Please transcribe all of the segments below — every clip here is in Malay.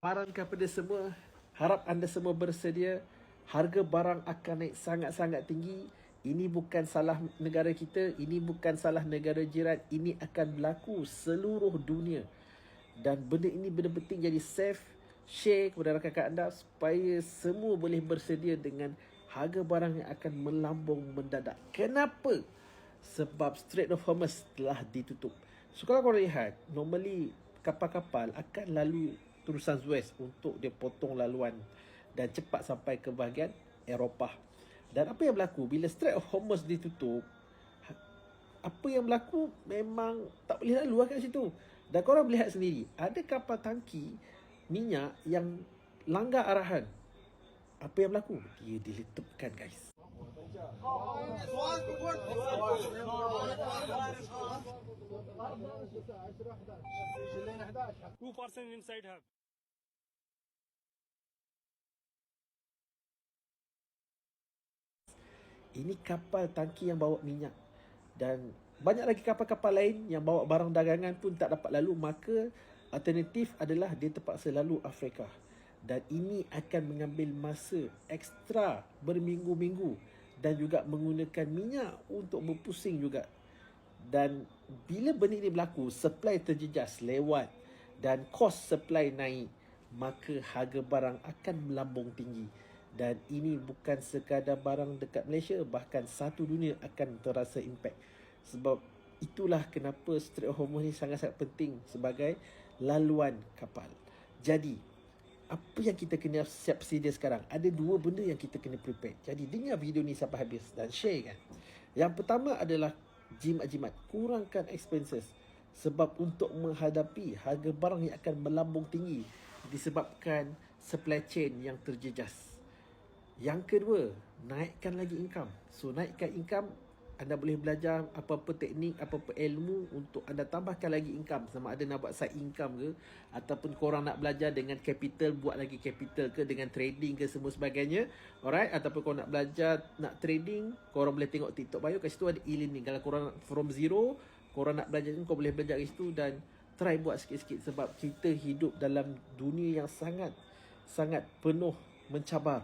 Paran kepada semua, harap anda semua bersedia. Harga barang akan naik sangat-sangat tinggi. Ini bukan salah negara kita, ini bukan salah negara jiran, ini akan berlaku seluruh dunia. Dan benda ini benda penting, jadi share kepada rakan-rakan anda supaya semua boleh bersedia dengan harga barang yang akan melambung mendadak. Kenapa? Sebab Strait of Hormuz telah ditutup. So kalau korang lihat, normally kapal-kapal akan lalu terusan Suez untuk dia potong laluan dan cepat sampai ke bahagian Eropah. Dan apa yang berlaku bila Strait of Hormuz ditutup, apa yang berlaku memang tak boleh lalu kat situ. Dan korang lihat sendiri, ada kapal tangki minyak yang langgar arahan. Apa yang berlaku? Dia diletupkan, guys. Two person inside have. Ini kapal tangki yang bawa minyak. Dan banyak lagi kapal-kapal lain yang bawa barang dagangan pun tak dapat lalu. Maka alternatif adalah dia terpaksa lalu Afrika. Dan ini akan mengambil masa ekstra berminggu-minggu. Dan juga menggunakan minyak untuk berpusing juga. Dan bila benda ini berlaku, supply terjejas lewat dan cost supply naik, maka harga barang akan melambung tinggi. Dan ini bukan sekadar barang dekat Malaysia, bahkan satu dunia akan terasa impak. Sebab itulah kenapa Strait of Hormuz ni sangat-sangat penting sebagai laluan kapal. Jadi, apa yang kita kena siap sedia sekarang? Ada dua benda yang kita kena prepare. Jadi, dengar video ni sampai habis dan share kan. Yang pertama adalah jimat-jimat. Kurangkan expenses. Sebab untuk menghadapi harga barang yang akan melambung tinggi disebabkan supply chain yang terjejas. Yang kedua, naikkan lagi income. So, naikkan income, anda boleh belajar apa-apa teknik, apa-apa ilmu untuk anda tambahkan lagi income. Sama ada nak buat side income ke, ataupun korang nak belajar dengan capital, buat lagi capital ke, dengan trading ke, semua sebagainya. Alright, ataupun korang nak belajar, nak trading, korang boleh tengok TikTok bio, kat situ ada e-learning. Kalau korang from zero, korang nak belajar ni, korang boleh belajar kat situ dan try buat sikit-sikit. Sebab kita hidup dalam dunia yang sangat penuh mencabar.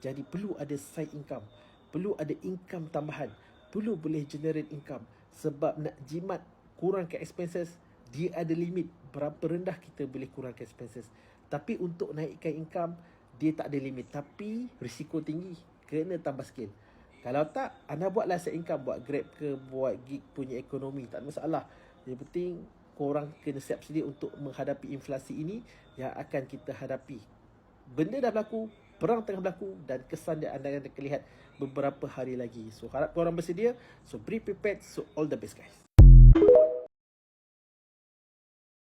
Jadi perlu ada side income, perlu ada income tambahan, perlu boleh generate income. Sebab nak jimat kurangkan expenses, dia ada limit berapa rendah kita boleh kurangkan expenses. Tapi untuk naikkan income, dia tak ada limit. Tapi risiko tinggi, kena tambah skill. Kalau tak, anda buatlah side income, buat Grab ke, buat gig punya ekonomi, tak ada masalah. Yang penting korang kena siap sedia untuk menghadapi inflasi ini yang akan kita hadapi. Benda dah berlaku, perang tengah berlaku, dan kesan dia anda akan terlihat beberapa hari lagi. So harap korang bersedia. So be prepared. So all the best, guys.